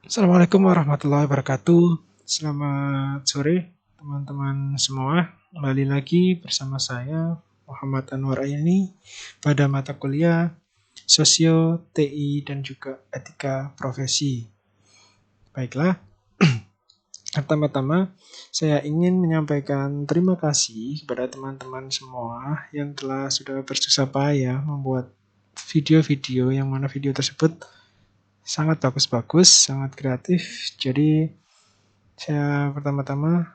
Assalamualaikum warahmatullahi wabarakatuh. Selamat sore teman-teman semua. Kembali lagi bersama saya Muhammad Anwar Ayani pada mata kuliah Sosio, TI, dan juga Etika Profesi. Baiklah, pertama-tama saya ingin menyampaikan terima kasih kepada teman-teman semua yang telah sudah bersusah payah membuat video-video yang mana video tersebut sangat bagus-bagus, sangat kreatif. Jadi saya pertama-tama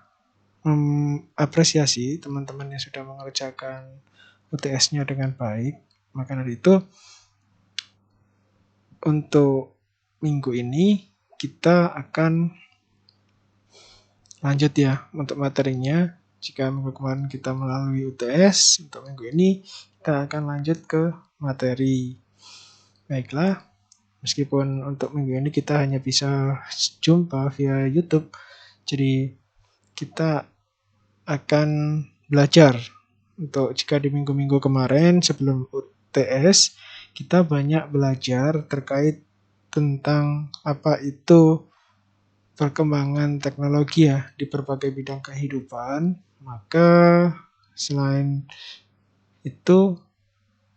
mengapresiasi teman-teman yang sudah mengerjakan UTS-nya dengan baik. Maka dari itu, untuk minggu ini kita akan lanjut ya untuk materinya. Jika minggu kemarin kita melalui UTS, untuk minggu ini kita akan lanjut ke materi. Baiklah, meskipun untuk minggu ini kita hanya bisa jumpa via YouTube, jadi kita akan belajar. Untuk jika di minggu-minggu kemarin sebelum UTS, kita banyak belajar terkait tentang apa itu perkembangan teknologi ya di berbagai bidang kehidupan. Maka selain itu,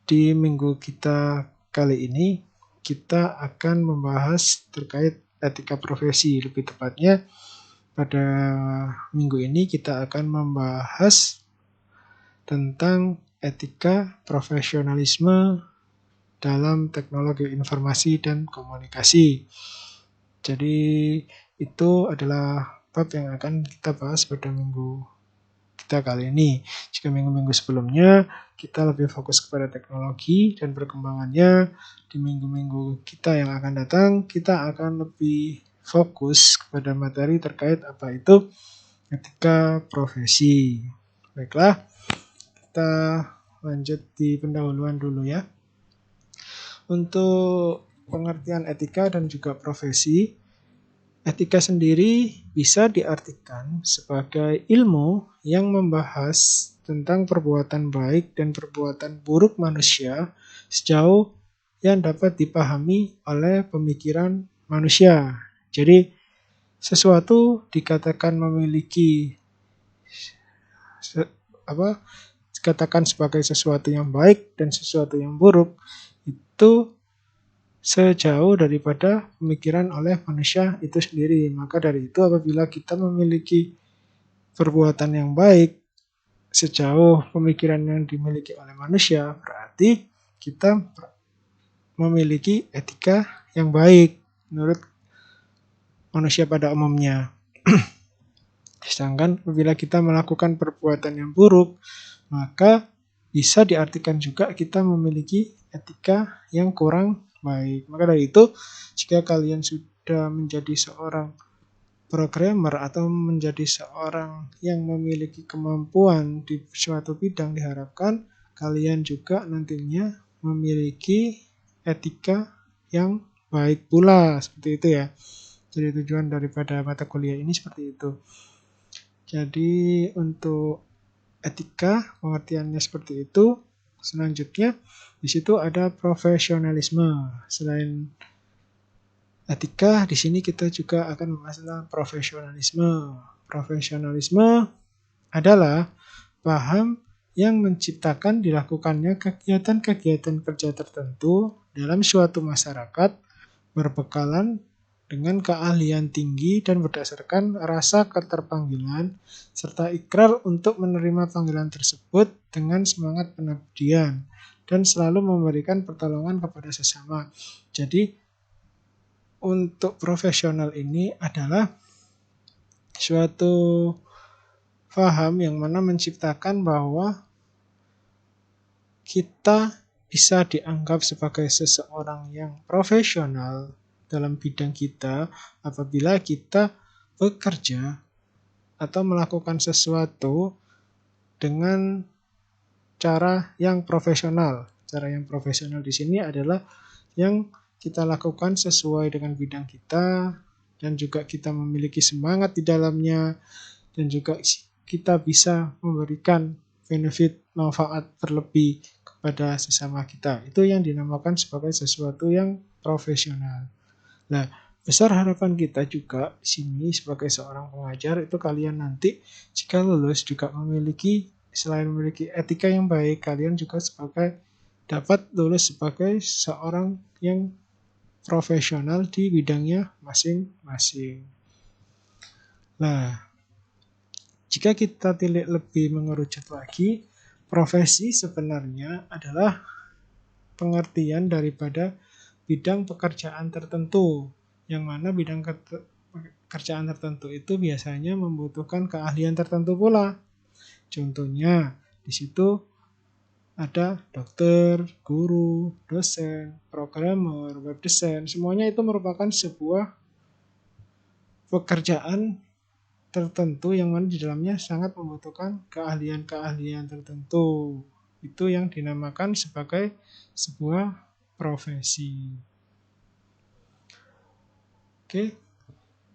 di minggu kita kali ini kita akan membahas terkait etika profesi. Lebih tepatnya pada minggu ini kita akan membahas tentang etika profesionalisme dalam teknologi informasi dan komunikasi. Jadi itu adalah bab yang akan kita bahas pada minggu kita kali ini. Jika minggu-minggu sebelumnya kita lebih fokus kepada teknologi dan perkembangannya, di minggu-minggu kita yang akan datang kita akan lebih fokus kepada materi terkait apa itu etika profesi. Baiklah, kita lanjut di pendahuluan dulu ya. Untuk pengertian etika dan juga profesi, etika sendiri bisa diartikan sebagai ilmu yang membahas tentang perbuatan baik dan perbuatan buruk manusia sejauh yang dapat dipahami oleh pemikiran manusia. Jadi, sesuatu dikatakan memiliki dikatakan sebagai sesuatu yang baik dan sesuatu yang buruk itu sejauh daripada pemikiran oleh manusia itu sendiri. Maka dari itu apabila kita memiliki perbuatan yang baik sejauh pemikiran yang dimiliki oleh manusia, berarti kita memiliki etika yang baik menurut manusia pada umumnya. Sedangkan apabila kita melakukan perbuatan yang buruk, maka bisa diartikan juga kita memiliki etika yang kurang baik. Maka dari itu, jika kalian sudah menjadi seorang programmer atau menjadi seorang yang memiliki kemampuan di suatu bidang, diharapkan kalian juga nantinya memiliki etika yang baik pula. Seperti itu ya. Jadi tujuan daripada mata kuliah ini seperti itu. Jadi untuk etika pengertiannya seperti itu. Selanjutnya di situ ada profesionalisme. Selain etika, di sini kita juga akan membahas tentang profesionalisme. Profesionalisme adalah paham yang menciptakan dilakukannya kegiatan-kegiatan kerja tertentu dalam suatu masyarakat berbekalan dengan keahlian tinggi dan berdasarkan rasa keterpanggilan serta ikrar untuk menerima panggilan tersebut dengan semangat pengabdian dan selalu memberikan pertolongan kepada sesama. Jadi untuk profesional ini adalah suatu paham yang mana menciptakan bahwa kita bisa dianggap sebagai seseorang yang profesional dalam bidang kita apabila kita bekerja atau melakukan sesuatu dengan cara yang profesional. Cara yang profesional di sini adalah yang kita lakukan sesuai dengan bidang kita dan juga kita memiliki semangat di dalamnya dan juga kita bisa memberikan benefit manfaat berlebih kepada sesama kita. Itu yang dinamakan sebagai sesuatu yang profesional. Nah, besar harapan kita juga di sini sebagai seorang pengajar itu kalian nanti jika lulus juga memiliki, selain memiliki etika yang baik, kalian juga dapat lulus sebagai seorang yang profesional di bidangnya masing-masing. Nah, jika kita tilik lebih mengerucut lagi, profesi sebenarnya adalah pengertian daripada bidang pekerjaan tertentu, yang mana bidang pekerjaan tertentu itu biasanya membutuhkan keahlian tertentu pula. Contohnya, di situ ada dokter, guru, dosen, programmer, web design, semuanya itu merupakan sebuah pekerjaan tertentu yang mana di dalamnya sangat membutuhkan keahlian-keahlian tertentu. Itu yang dinamakan sebagai sebuah profesi. Oke.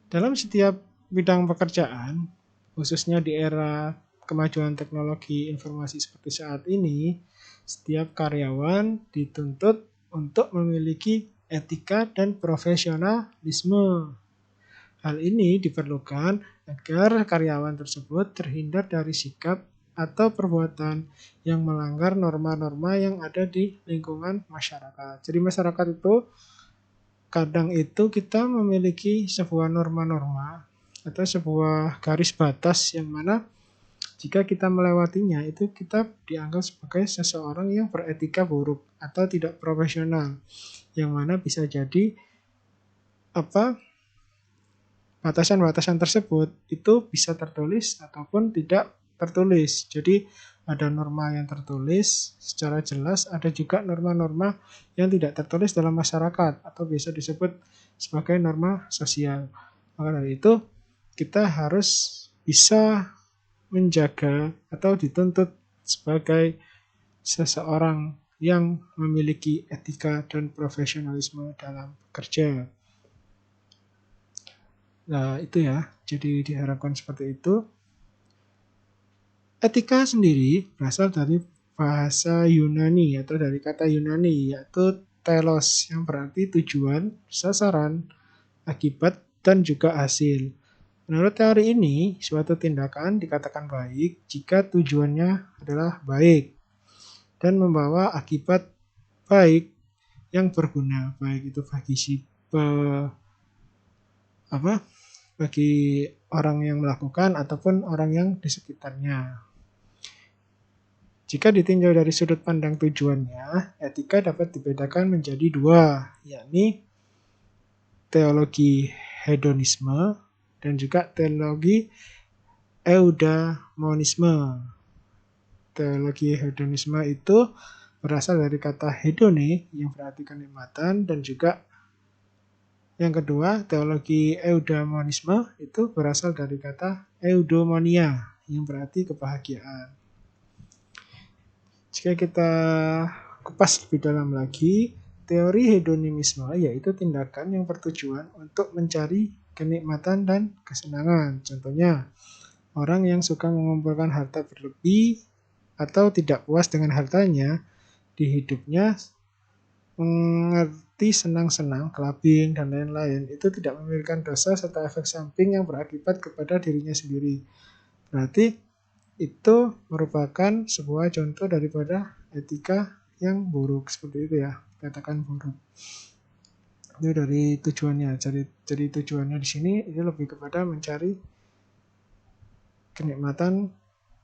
Dalam setiap bidang pekerjaan, khususnya di era kemajuan teknologi informasi seperti saat ini, setiap karyawan dituntut untuk memiliki etika dan profesionalisme. Hal ini diperlukan agar karyawan tersebut terhindar dari sikap atau perbuatan yang melanggar norma-norma yang ada di lingkungan masyarakat. Jadi masyarakat itu kadang itu kita memiliki sebuah norma-norma atau sebuah garis batas yang mana jika kita melewatinya itu kita dianggap sebagai seseorang yang beretika buruk atau tidak profesional, yang mana bisa jadi batasan-batasan tersebut itu bisa tertulis ataupun tidak tertulis. Jadi ada norma yang tertulis secara jelas, ada juga norma-norma yang tidak tertulis dalam masyarakat atau bisa disebut sebagai norma sosial. Maka dari itu kita harus bisa menjaga atau dituntut sebagai seseorang yang memiliki etika dan profesionalisme dalam bekerja. Nah, itu ya. Jadi diharapkan seperti itu. Etika sendiri berasal dari bahasa Yunani atau dari kata Yunani yaitu telos yang berarti tujuan, sasaran, akibat, dan juga hasil. Menurut teori ini, suatu tindakan dikatakan baik jika tujuannya adalah baik dan membawa akibat baik yang berguna, baik itu bagi orang yang melakukan ataupun orang yang di sekitarnya. Jika ditinjau dari sudut pandang tujuannya, etika dapat dibedakan menjadi dua, yakni teologi hedonisme dan juga teologi eudaimonisme. Teologi hedonisme itu berasal dari kata hedone yang berarti kenikmatan, dan juga yang kedua, teologi eudaimonisme itu berasal dari kata eudaimonia yang berarti kebahagiaan. Jika kita kupas lebih dalam lagi, teori hedonimisme yaitu tindakan yang bertujuan untuk mencari kenikmatan dan kesenangan. Contohnya, orang yang suka mengumpulkan harta berlebih atau tidak puas dengan hartanya di hidupnya, mengerti senang-senang, clubbing, dan lain-lain, itu tidak memiliki dosa serta efek samping yang berakibat kepada dirinya sendiri. Berarti itu merupakan sebuah contoh daripada etika yang buruk, seperti itu ya, katakan buruk. Itu dari tujuannya. Jadi tujuannya di sini itu lebih kepada mencari kenikmatan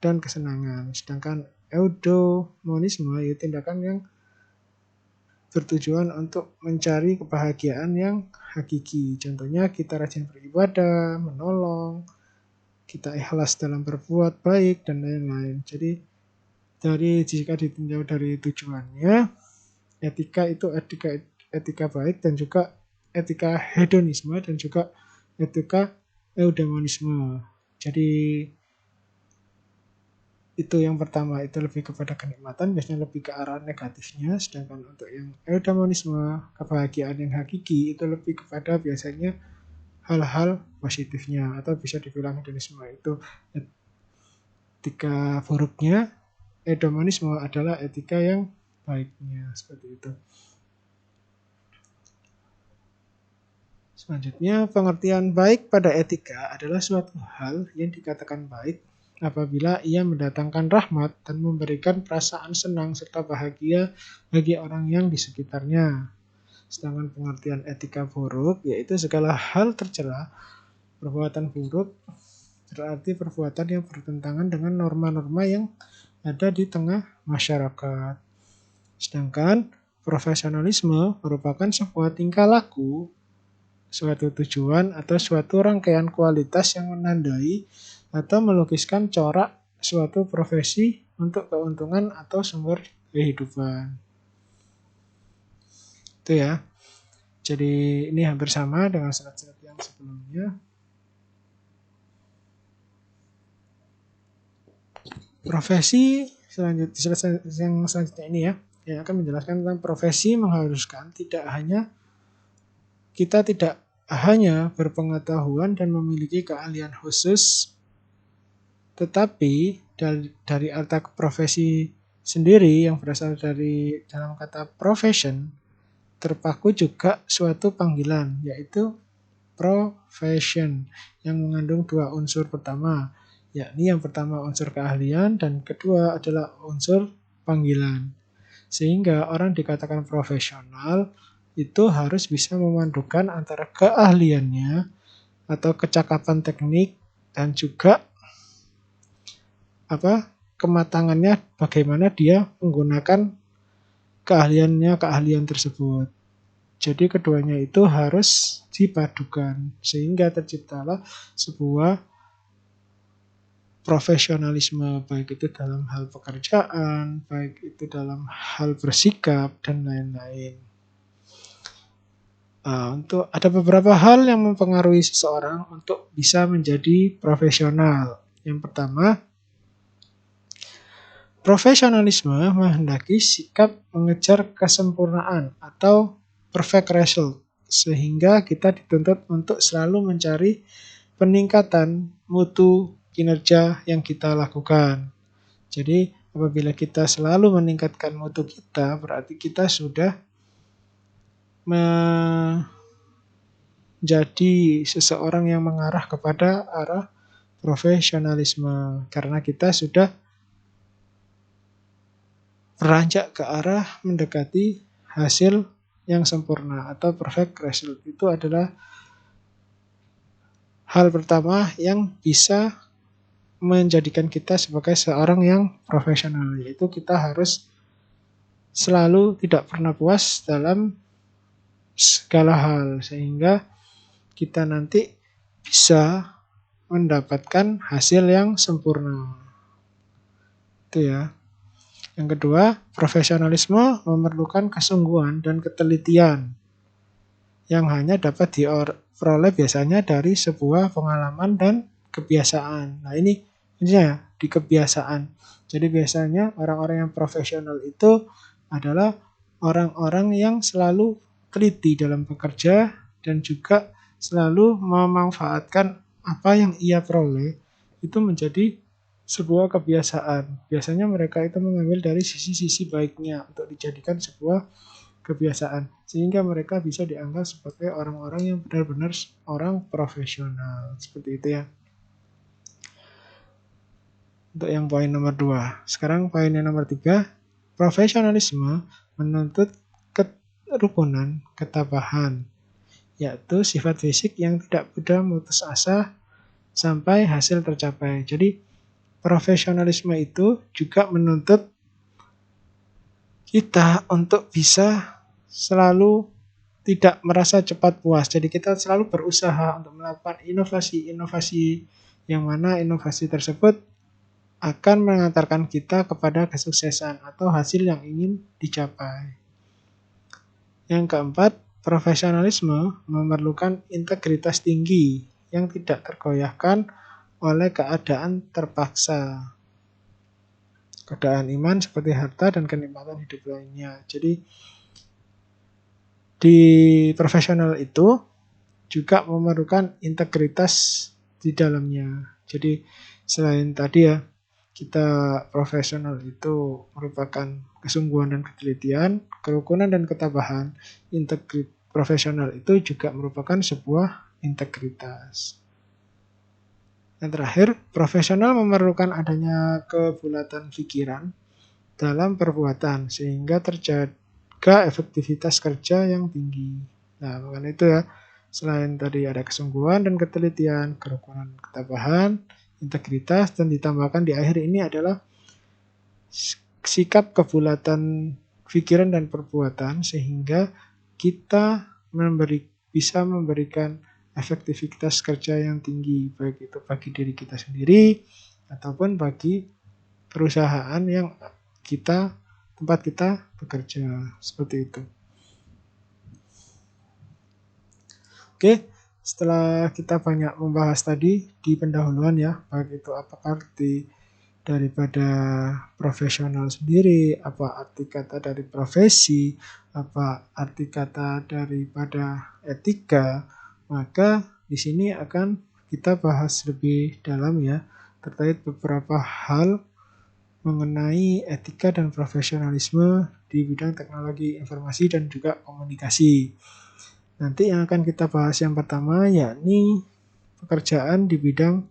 dan kesenangan. Sedangkan eudaimonisme itu tindakan yang bertujuan untuk mencari kebahagiaan yang hakiki. Contohnya kita rajin beribadah, menolong, kita ikhlas dalam berbuat baik, dan lain-lain. Jadi jika ditinjau dari tujuannya, etika itu etika baik dan juga etika hedonisme dan juga etika eudaimonisme. Jadi itu yang pertama, itu lebih kepada kenikmatan, biasanya lebih ke arah negatifnya. Sedangkan untuk yang eudaimonisme, kebahagiaan yang hakiki, itu lebih kepada biasanya hal-hal positifnya, atau bisa dibilang hedonisme itu etika buruknya, eudaimonisme adalah etika yang baiknya, seperti itu. Selanjutnya, pengertian baik pada etika adalah suatu hal yang dikatakan baik apabila ia mendatangkan rahmat dan memberikan perasaan senang serta bahagia bagi orang yang di sekitarnya. Sedangkan pengertian etika buruk yaitu segala hal tercela. Perbuatan buruk berarti perbuatan yang bertentangan dengan norma-norma yang ada di tengah masyarakat. Sedangkan profesionalisme merupakan sebuah tingkah laku, suatu tujuan atau suatu rangkaian kualitas yang menandai atau melukiskan corak suatu profesi untuk keuntungan atau sumber kehidupan. Itu ya. Jadi ini hampir sama dengan surat-surat yang sebelumnya. Profesi selanjutnya ini ya, yang akan menjelaskan tentang profesi mengharuskan kita tidak hanya berpengetahuan dan memiliki keahlian khusus, tetapi dari arti profesi sendiri yang berasal dari dalam kata profession, terpaku juga suatu panggilan, yaitu profession, yang mengandung dua unsur pertama, yakni yang pertama unsur keahlian dan kedua adalah unsur panggilan. Sehingga orang dikatakan profesional itu harus bisa memadukan antara keahliannya atau kecakapan teknik dan juga kematangannya, bagaimana dia menggunakan keahlian tersebut. Jadi keduanya itu harus dipadukan sehingga terciptalah sebuah profesionalisme, baik itu dalam hal pekerjaan, baik itu dalam hal bersikap dan lain-lain. Untuk ada beberapa hal yang mempengaruhi seseorang untuk bisa menjadi profesional. Yang pertama, profesionalisme menghendaki sikap mengejar kesempurnaan atau perfect result, sehingga kita dituntut untuk selalu mencari peningkatan mutu kinerja yang kita lakukan. Jadi apabila kita selalu meningkatkan mutu kita, berarti kita sudah menjadi seseorang yang mengarah kepada arah profesionalisme, karena kita sudah beranjak ke arah mendekati hasil yang sempurna atau perfect result. Itu adalah hal pertama yang bisa menjadikan kita sebagai seorang yang profesional, yaitu kita harus selalu tidak pernah puas dalam segala hal, sehingga kita nanti bisa mendapatkan hasil yang sempurna. Itu ya. Yang kedua, profesionalisme memerlukan kesungguhan dan ketelitian yang hanya dapat diperoleh biasanya dari sebuah pengalaman dan kebiasaan. Nah ini di kebiasaan. Jadi biasanya orang-orang yang profesional itu adalah orang-orang yang selalu teliti dalam bekerja dan juga selalu memanfaatkan apa yang ia peroleh itu menjadi sebuah kebiasaan. Biasanya mereka itu mengambil dari sisi-sisi baiknya untuk dijadikan sebuah kebiasaan, sehingga mereka bisa dianggap sebagai orang-orang yang benar-benar orang profesional. Seperti itu ya. Untuk yang poin nomor 2. Sekarang poin yang nomor 3. Profesionalisme menuntut kerukunan, ketabahan, yaitu sifat fisik yang tidak mudah memutus asa sampai hasil tercapai. Jadi profesionalisme itu juga menuntut kita untuk bisa selalu tidak merasa cepat puas. Jadi kita selalu berusaha untuk melakukan inovasi-inovasi yang mana inovasi tersebut akan mengantarkan kita kepada kesuksesan atau hasil yang ingin dicapai. Yang keempat, profesionalisme memerlukan integritas tinggi yang tidak tergoyahkan oleh keadaan terpaksa. Keadaan iman seperti harta dan kenikmatan hidup lainnya. Jadi di profesional itu juga memerlukan integritas di dalamnya. Jadi selain tadi ya, kita profesional itu merupakan kesungguhan dan ketelitian, kerukunan dan ketabahan, profesional itu juga merupakan sebuah integritas. Yang terakhir, profesional memerlukan adanya kebulatan pikiran dalam perbuatan sehingga terjaga efektivitas kerja yang tinggi. Nah, makanya itu ya, selain tadi ada kesungguhan dan ketelitian, kerukunan ketabahan, integritas, dan ditambahkan di akhir ini adalah sikap kebulatan pikiran dan perbuatan sehingga kita bisa memberikan efektivitas kerja yang tinggi, baik itu bagi diri kita sendiri ataupun bagi perusahaan yang tempat kita bekerja, seperti itu. Oke, setelah kita banyak membahas tadi di pendahuluan ya, baik itu apa arti daripada profesional sendiri, apa arti kata dari profesi, apa arti kata daripada etika, maka di sini akan kita bahas lebih dalam ya, terkait beberapa hal mengenai etika dan profesionalisme di bidang teknologi informasi dan juga komunikasi. Nanti yang akan kita bahas yang pertama yakni pekerjaan di bidang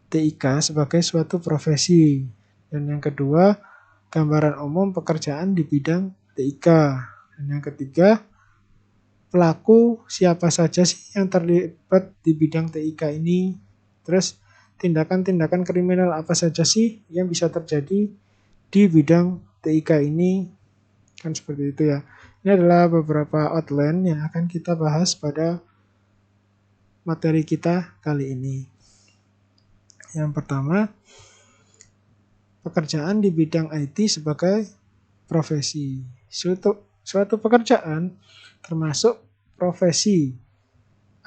TIK sebagai suatu profesi. Dan yang kedua, gambaran umum pekerjaan di bidang TIK. Dan yang ketiga, pelaku siapa saja sih yang terlibat di bidang TIK ini. Terus tindakan-tindakan kriminal apa saja sih yang bisa terjadi di bidang TIK ini. Kan seperti itu ya. Ini adalah beberapa outline yang akan kita bahas pada materi kita kali ini. Yang pertama, pekerjaan di bidang IT sebagai profesi. Suatu pekerjaan termasuk profesi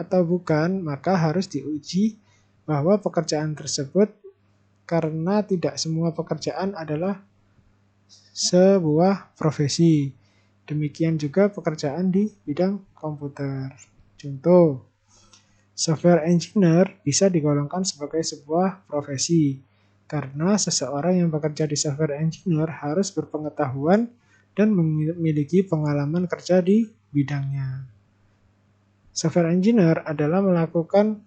atau bukan, maka harus diuji bahwa pekerjaan tersebut, karena tidak semua pekerjaan adalah sebuah profesi. Demikian juga pekerjaan di bidang komputer. Contoh, software engineer bisa digolongkan sebagai sebuah profesi karena seseorang yang bekerja di software engineer harus berpengetahuan dan memiliki pengalaman kerja di bidangnya. Software engineer adalah melakukan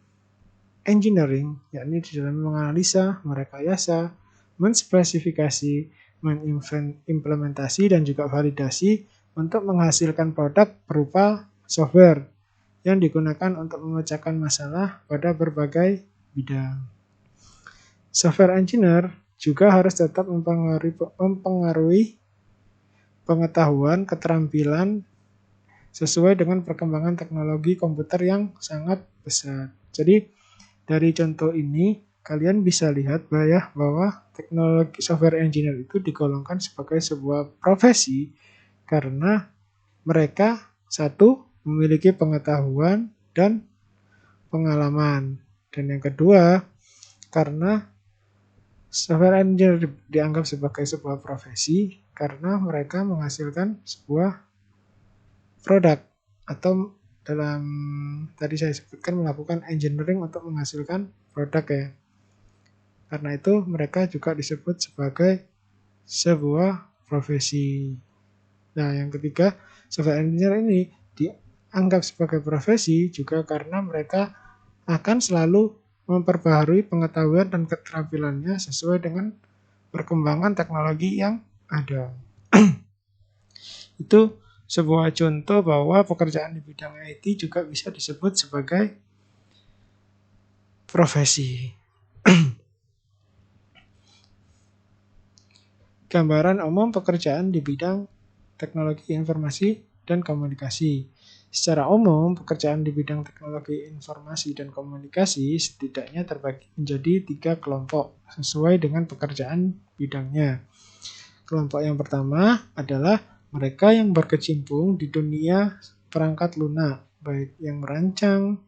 engineering, yakni di dalam menganalisa, merekayasa, menspesifikasi, mengimplementasi, dan juga validasi untuk menghasilkan produk berupa software yang digunakan untuk memecahkan masalah pada berbagai bidang. Software engineer juga harus tetap mempengaruhi pengetahuan, keterampilan sesuai dengan perkembangan teknologi komputer yang sangat besar. Jadi dari contoh ini kalian bisa lihat bahwa teknologi software engineer itu digolongkan sebagai sebuah profesi karena mereka satu memiliki pengetahuan dan pengalaman, dan yang kedua karena software engineer dianggap sebagai sebuah profesi karena mereka menghasilkan sebuah produk atau dalam tadi saya sebutkan melakukan engineering untuk menghasilkan produk ya. Karena itu mereka juga disebut sebagai sebuah profesi. Nah, yang ketiga, software engineer ini dianggap sebagai profesi juga karena mereka akan selalu memperbaharui pengetahuan dan keterampilannya sesuai dengan perkembangan teknologi yang ada. Itu sebuah contoh bahwa pekerjaan di bidang IT juga bisa disebut sebagai profesi. Gambaran umum pekerjaan di bidang teknologi informasi dan komunikasi. Secara umum, pekerjaan di bidang teknologi informasi dan komunikasi setidaknya terbagi menjadi 3 kelompok sesuai dengan pekerjaan bidangnya. Kelompok yang pertama adalah mereka yang berkecimpung di dunia perangkat lunak, baik yang merancang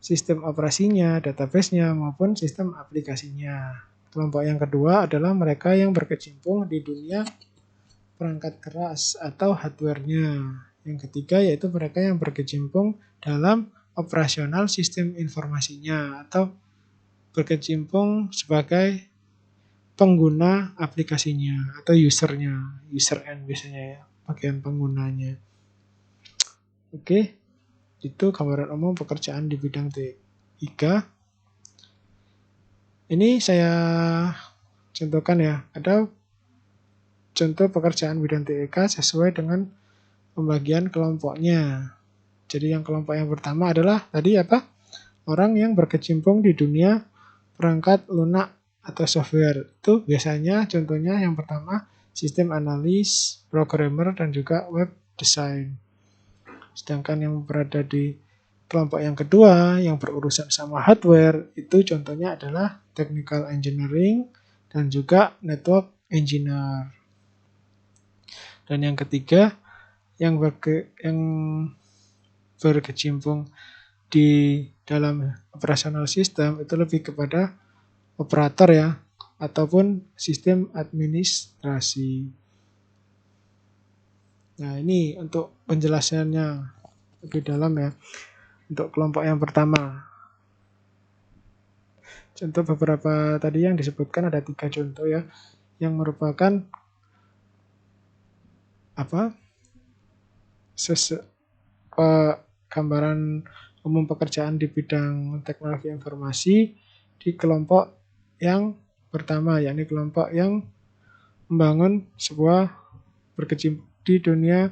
sistem operasinya, database-nya, maupun sistem aplikasinya. Kelompok yang kedua adalah mereka yang berkecimpung di dunia perangkat keras atau hardware-nya. Yang ketiga yaitu mereka yang berkecimpung dalam operasional sistem informasinya atau berkecimpung sebagai pengguna aplikasinya atau user end biasanya ya, bagian penggunanya. Oke, itu gambaran umum pekerjaan di bidang TIK. Ini saya contohkan ya, ada contoh pekerjaan bidang TIK sesuai dengan pembagian kelompoknya. Jadi yang kelompok yang pertama adalah tadi apa? Orang yang berkecimpung di dunia perangkat lunak atau software. Itu biasanya contohnya yang pertama sistem analis, programmer, dan juga web design. Sedangkan yang berada di kelompok yang kedua yang berurusan sama hardware itu contohnya adalah technical engineering dan juga network engineer. Dan yang ketiga yang berkecimpung di dalam operasional sistem itu lebih kepada operator ya ataupun sistem administrasi. Nah, ini untuk penjelasannya lebih dalam ya. Untuk kelompok yang pertama. Contoh beberapa tadi yang disebutkan ada 3 contoh ya yang merupakan apa? Gambaran umum pekerjaan di bidang teknologi informasi di kelompok yang pertama, yakni kelompok yang membangun sebuah berkecimpung di dunia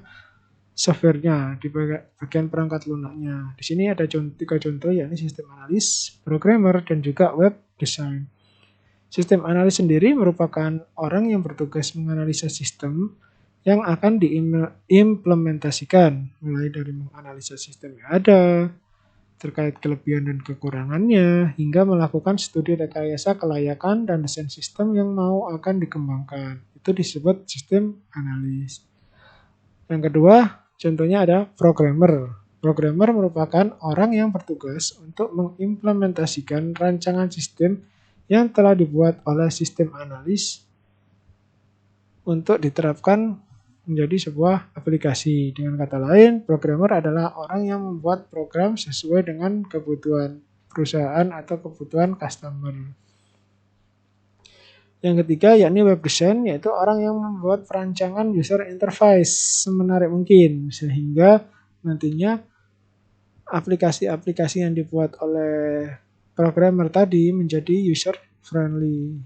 softwarenya, di bagian perangkat lunaknya. Di sini ada 3 contoh, yakni sistem analis, programmer, dan juga web design. Sistem analis sendiri merupakan orang yang bertugas menganalisa sistem yang akan diimplementasikan, mulai dari menganalisa sistem yang ada, terkait kelebihan dan kekurangannya, hingga melakukan studi rekayasa kelayakan dan desain sistem yang mau akan dikembangkan. Itu disebut sistem analis. Yang kedua, contohnya ada programmer. Programmer merupakan orang yang bertugas untuk mengimplementasikan rancangan sistem yang telah dibuat oleh sistem analis untuk diterapkan menjadi sebuah aplikasi. Dengan kata lain, programmer adalah orang yang membuat program sesuai dengan kebutuhan perusahaan atau kebutuhan customer. Yang ketiga yakni web design, yaitu orang yang membuat perancangan user interface semenarik mungkin sehingga nantinya aplikasi-aplikasi yang dibuat oleh programmer tadi menjadi user friendly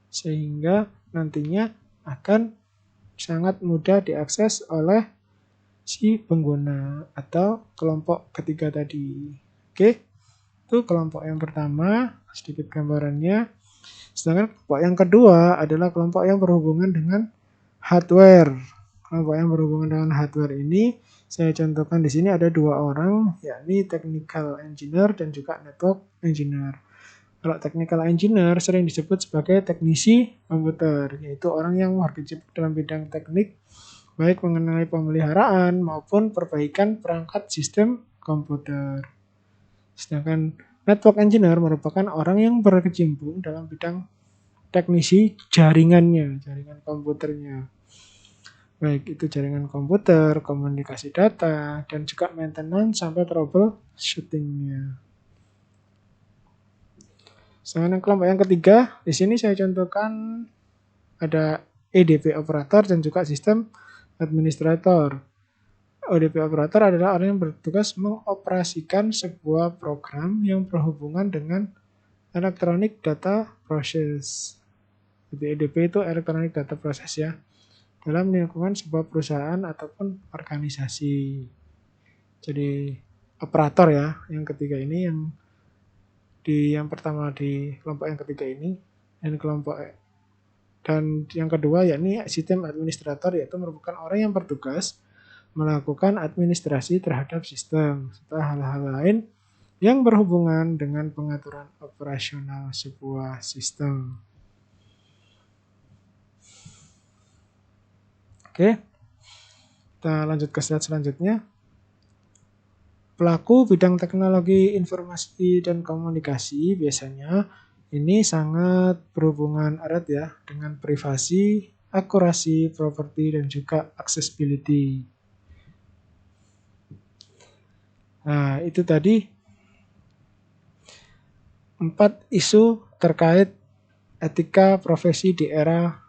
sehingga nantinya akan sangat mudah diakses oleh si pengguna atau kelompok ketiga tadi. Oke, itu kelompok yang pertama, sedikit gambarannya. Sedangkan kelompok yang kedua adalah kelompok yang berhubungan dengan hardware. Kelompok yang berhubungan dengan hardware ini saya contohkan di sini ada 2 orang, yakni technical engineer dan juga network engineer. Kalau technical engineer sering disebut sebagai teknisi komputer, yaitu orang yang berkecimpung dalam bidang teknik, baik mengenai pemeliharaan maupun perbaikan perangkat sistem komputer. Sedangkan network engineer merupakan orang yang berkecimpung dalam bidang teknisi jaringannya, jaringan komputernya. Baik itu jaringan komputer, komunikasi data, dan juga maintenance sampai troubleshooting-nya. Sedangkan kelompok yang ketiga, di sini saya contohkan ada EDP operator dan juga sistem administrator. ODP operator adalah orang yang bertugas mengoperasikan sebuah program yang berhubungan dengan electronic data process. Jadi EDP itu electronic data process ya. Dalam lingkungan sebuah perusahaan ataupun organisasi. Jadi operator ya, yang ketiga ini yang pertama di kelompok yang ketiga ini dan yang kedua yakni sistem administrator, yaitu merupakan orang yang bertugas melakukan administrasi terhadap sistem serta hal-hal lain yang berhubungan dengan pengaturan operasional sebuah sistem. Oke, kita lanjut ke slide selanjutnya. Pelaku bidang teknologi informasi dan komunikasi biasanya ini sangat berhubungan erat ya dengan privasi, akurasi, properti, dan juga accessibility. Nah, itu tadi 4 isu terkait etika profesi di era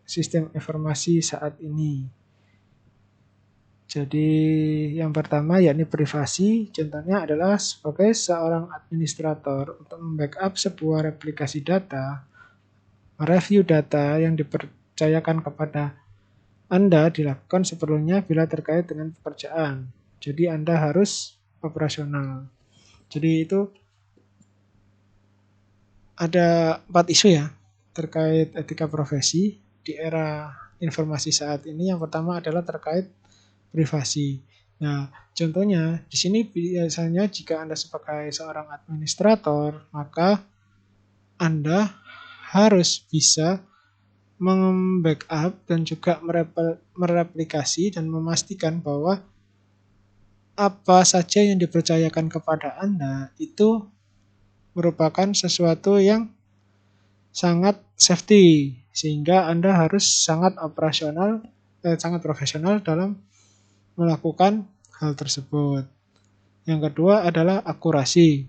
sistem informasi saat ini. Jadi yang pertama yakni privasi, contohnya adalah sebagai seorang administrator untuk membackup sebuah replikasi data, mereview data yang dipercayakan kepada Anda dilakukan seperlunya bila terkait dengan pekerjaan. Jadi Anda harus operasional. Jadi itu ada 4 isu ya terkait etika profesi di era informasi saat ini. Yang pertama adalah terkait privasi. Nah, contohnya di sini biasanya jika Anda sebagai seorang administrator, maka Anda harus bisa membackup dan juga mereplikasi dan memastikan bahwa apa saja yang dipercayakan kepada Anda itu merupakan sesuatu yang sangat safety, sehingga Anda harus sangat sangat profesional dalam melakukan hal tersebut. Yang kedua adalah akurasi.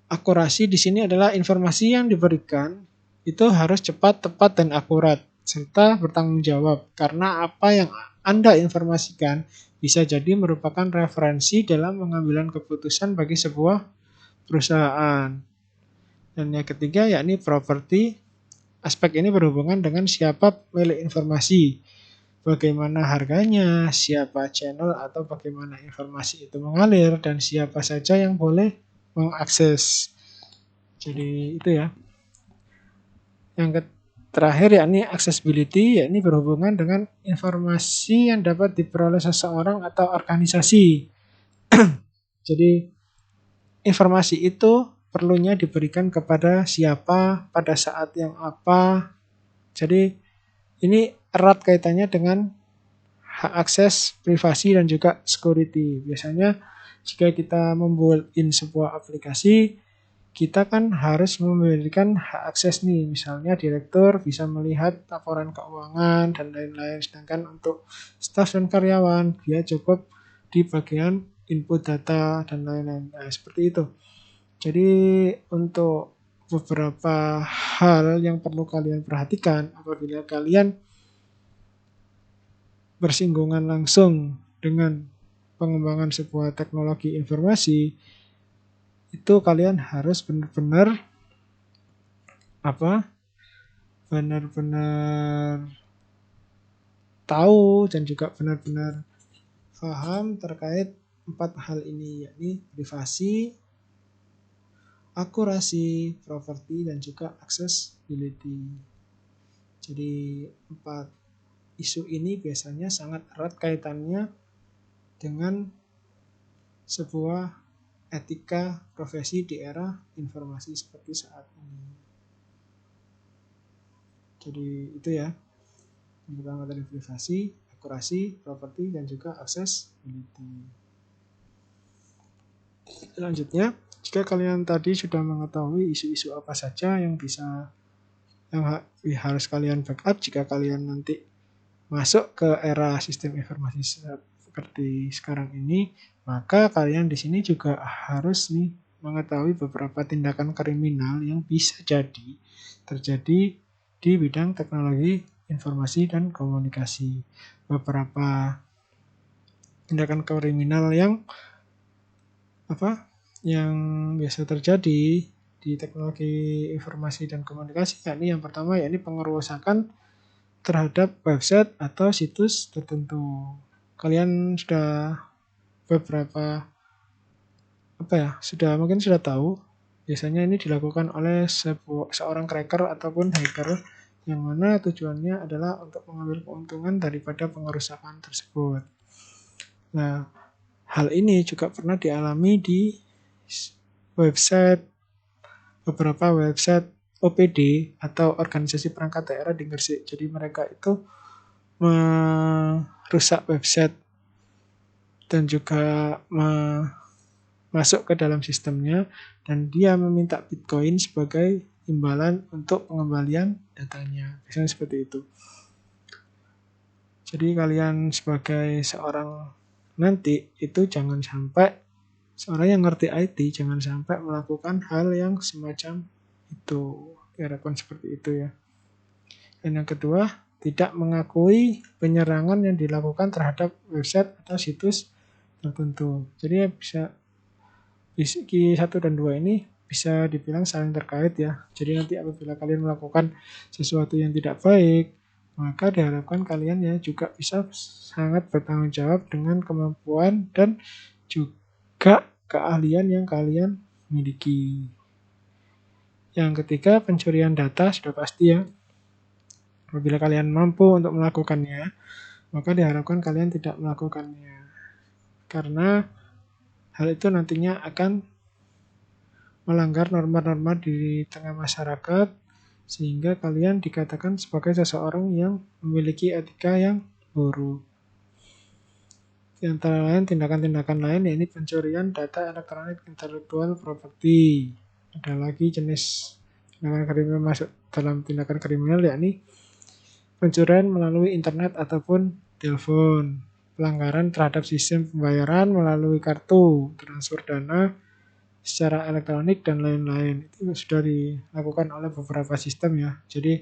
Akurasi di sini adalah informasi yang diberikan itu harus cepat, tepat, dan akurat, serta bertanggung jawab, karena apa yang Anda informasikan bisa jadi merupakan referensi dalam pengambilan keputusan bagi sebuah perusahaan. Dan yang ketiga yakni properti. Aspek ini berhubungan dengan siapa pemilik informasi, bagaimana harganya, siapa channel atau bagaimana informasi itu mengalir, dan siapa saja yang boleh mengakses. Jadi itu ya. Yang terakhir yakni accessibility, yakni berhubungan dengan informasi yang dapat diperoleh seseorang atau organisasi. Jadi informasi itu perlunya diberikan kepada siapa, pada saat yang apa. Jadi ini erat kaitannya dengan hak akses, privasi, dan juga security. Biasanya jika kita membuat sebuah aplikasi, kita kan harus memberikan hak akses nih. Misalnya direktur bisa melihat laporan keuangan dan lain-lain. Sedangkan untuk staf dan karyawan, dia cukup di bagian input data dan lain-lain. Nah, seperti itu. Jadi untuk beberapa hal yang perlu kalian perhatikan apabila kalian bersinggungan langsung dengan pengembangan sebuah teknologi informasi, itu kalian harus benar-benar benar-benar tahu dan juga benar-benar paham terkait 4 hal ini, yakni privasi, akurasi, properti, dan juga accessibility. Jadi 4 isu ini biasanya sangat erat kaitannya dengan sebuah etika profesi di era informasi seperti saat ini. Jadi itu ya. Yang pertama tadi privasi, akurasi, properti, dan juga accessibility. Selanjutnya, jika kalian tadi sudah mengetahui isu-isu apa saja yang harus kalian backup jika kalian nanti masuk ke era sistem informasi seperti sekarang ini, maka kalian di sini juga harus mengetahui beberapa tindakan kriminal yang bisa jadi terjadi di bidang teknologi informasi dan komunikasi. Beberapa tindakan kriminal yang biasa terjadi di teknologi informasi dan komunikasi, yakni yang pertama yakni pengerusakan terhadap website atau situs tertentu. Kalian sudah mungkin sudah tahu, biasanya ini dilakukan oleh seorang cracker ataupun hacker, yang mana tujuannya adalah untuk mengambil keuntungan daripada pengerusakan tersebut. Nah, hal ini juga pernah dialami di beberapa website OPD atau organisasi perangkat daerah di Gresik. Jadi mereka itu merusak website dan juga masuk ke dalam sistemnya, dan dia meminta Bitcoin sebagai imbalan untuk pengembalian datanya. Biasanya seperti itu. Jadi kalian sebagai seorang nanti itu jangan sampai, seorang yang ngerti IT jangan sampai melakukan hal yang semacam itu. Diharapkan seperti itu ya. Dan yang kedua, tidak mengakui penyerangan yang dilakukan terhadap website atau situs tertentu. Jadi bisa Key 1 dan 2 ini bisa dibilang saling terkait ya. Jadi nanti apabila kalian melakukan sesuatu yang tidak baik, maka diharapkan kalian ya juga bisa sangat bertanggung jawab dengan kemampuan dan juga keahlian yang kalian miliki. Yang ketiga, pencurian data sudah pasti ya. Apabila kalian mampu untuk melakukannya, maka diharapkan kalian tidak melakukannya. Karena hal itu nantinya akan melanggar norma-norma di tengah masyarakat, sehingga kalian dikatakan sebagai seseorang yang memiliki etika yang buruk. Di antara lain tindakan-tindakan lain yakni pencurian data elektronik intellectual property. Ada lagi jenis tindakan kriminal masuk dalam tindakan kriminal yakni pencurian melalui internet ataupun telepon, pelanggaran terhadap sistem pembayaran melalui kartu, transfer dana secara elektronik dan lain-lain. Itu sudah dilakukan oleh beberapa sistem ya. Jadi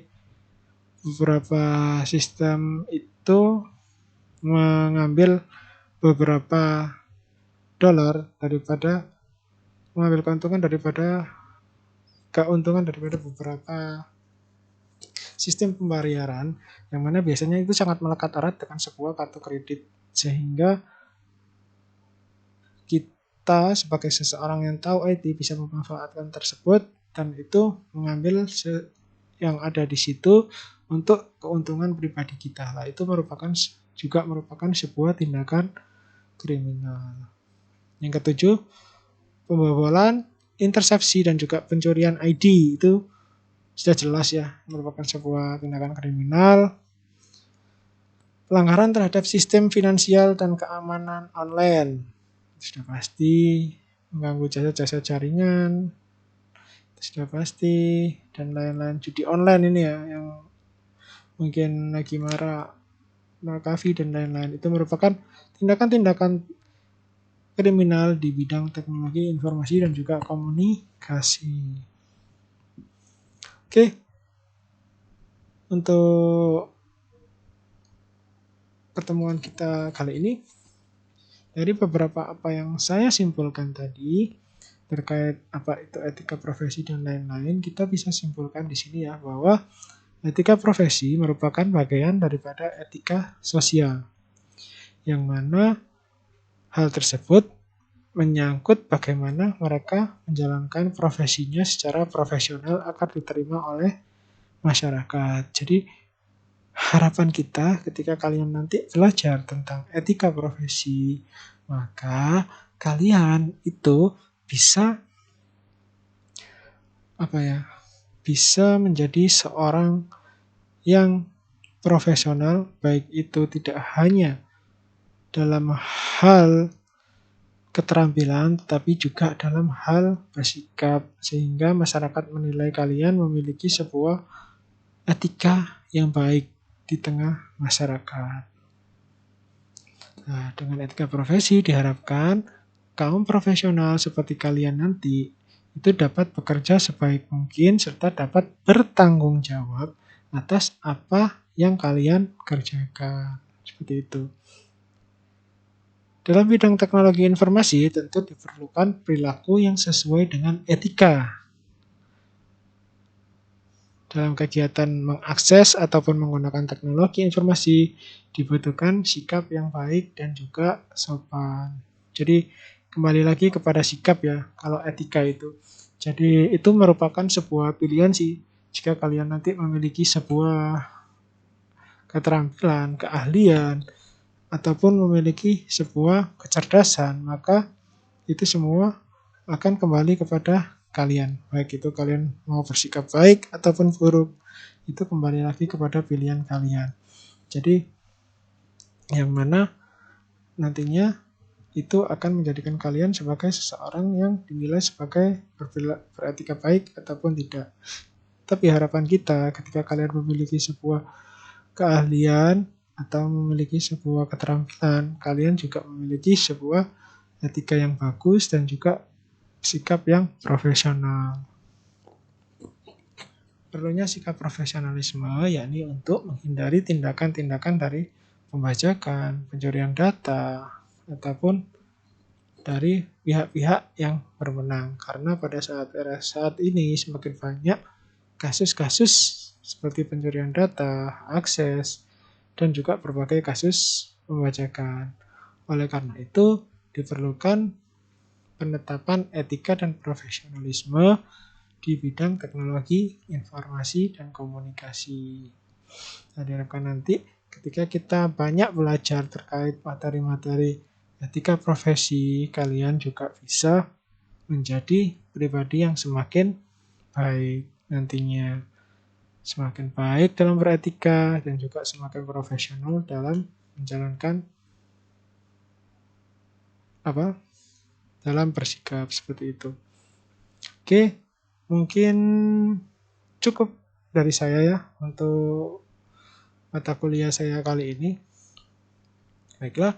beberapa sistem itu mengambil beberapa dolar daripada mengambil keuntungan daripada beberapa sistem pembayaran yang mana biasanya itu sangat melekat erat dengan sebuah kartu kredit, sehingga kita sebagai seseorang yang tahu IT bisa memanfaatkan tersebut dan itu mengambil yang ada di situ untuk keuntungan pribadi kita. Lah itu juga merupakan sebuah tindakan kriminal. Yang ketujuh, pembobolan, intersepsi dan juga pencurian ID itu sudah jelas ya merupakan sebuah tindakan kriminal. Pelanggaran terhadap sistem finansial dan keamanan online sudah pasti, mengganggu jasa-jasa jaringan sudah pasti, dan lain-lain. Judi online ini ya yang mungkin lagi marak, Markavi dan lain-lain, itu merupakan tindakan-tindakan kriminal di bidang teknologi informasi dan juga komunikasi. Oke, untuk pertemuan kita kali ini, dari beberapa apa yang saya simpulkan tadi terkait apa itu etika profesi dan lain-lain, kita bisa simpulkan di sini ya bahwa etika profesi merupakan bagian daripada etika sosial, yang mana hal tersebut menyangkut bagaimana mereka menjalankan profesinya secara profesional agar diterima oleh masyarakat. Jadi harapan kita ketika kalian nanti belajar tentang etika profesi, maka kalian itu bisa bisa menjadi seorang yang profesional, baik itu tidak hanya dalam hal keterampilan, tetapi juga dalam hal bersikap, sehingga masyarakat menilai kalian memiliki sebuah etika yang baik di tengah masyarakat. Nah, dengan etika profesi diharapkan kaum profesional seperti kalian nanti itu dapat bekerja sebaik mungkin serta dapat bertanggung jawab atas apa yang kalian kerjakan. Seperti itu. Dalam bidang teknologi informasi tentu diperlukan perilaku yang sesuai dengan etika. Dalam kegiatan mengakses ataupun menggunakan teknologi informasi dibutuhkan sikap yang baik dan juga sopan. Jadi kembali lagi kepada sikap ya, kalau etika itu. Jadi itu merupakan sebuah pilihan sih. Jika kalian nanti memiliki sebuah keterampilan, keahlian, ataupun memiliki sebuah kecerdasan, maka itu semua akan kembali kepada kalian. Baik itu kalian mau bersikap baik ataupun buruk, itu kembali lagi kepada pilihan kalian. Jadi yang mana nantinya itu akan menjadikan kalian sebagai seseorang yang dinilai sebagai beretika baik ataupun tidak. Tapi harapan kita ketika kalian memiliki sebuah keahlian atau memiliki sebuah keterampilan, kalian juga memiliki sebuah etika yang bagus dan juga sikap yang profesional. perlunya sikap profesionalisme, yakni untuk menghindari tindakan-tindakan dari pembajakan, pencurian data, ataupun dari pihak-pihak yang berwenang. Karena pada saat ini semakin banyak kasus-kasus seperti pencurian data, akses, dan juga berbagai kasus pembajakan. Oleh karena itu, diperlukan penetapan etika dan profesionalisme di bidang teknologi, informasi, dan komunikasi. Nah, diharapkan nanti ketika kita banyak belajar terkait materi-materi etika profesi, kalian juga bisa menjadi pribadi yang semakin baik nantinya. Semakin baik dalam beretika dan juga semakin profesional dalam menjalankan dalam bersikap seperti itu. Oke, mungkin cukup dari saya ya untuk mata kuliah saya kali ini. Baiklah,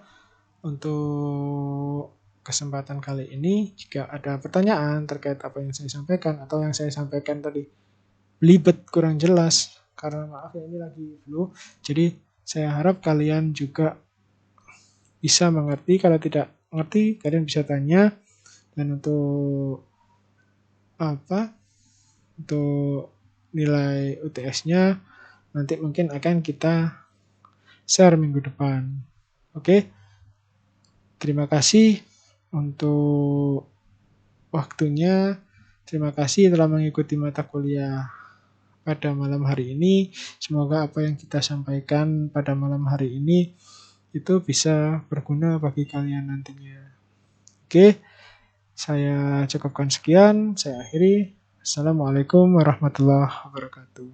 untuk kesempatan kali ini, jika ada pertanyaan terkait apa yang saya sampaikan atau yang saya sampaikan tadi belibet kurang jelas, karena maaf ya ini lagi flu, jadi saya harap kalian juga bisa mengerti. Kalau tidak mengerti, kalian bisa tanya. Dan untuk untuk nilai UTS-nya nanti mungkin akan kita share minggu depan. Oke, terima kasih untuk waktunya. Terima kasih telah mengikuti mata kuliah pada malam hari ini. Semoga apa yang kita sampaikan pada malam hari ini itu bisa berguna bagi kalian nantinya. Oke, saya cukupkan sekian. Saya akhiri. Assalamualaikum warahmatullahi wabarakatuh.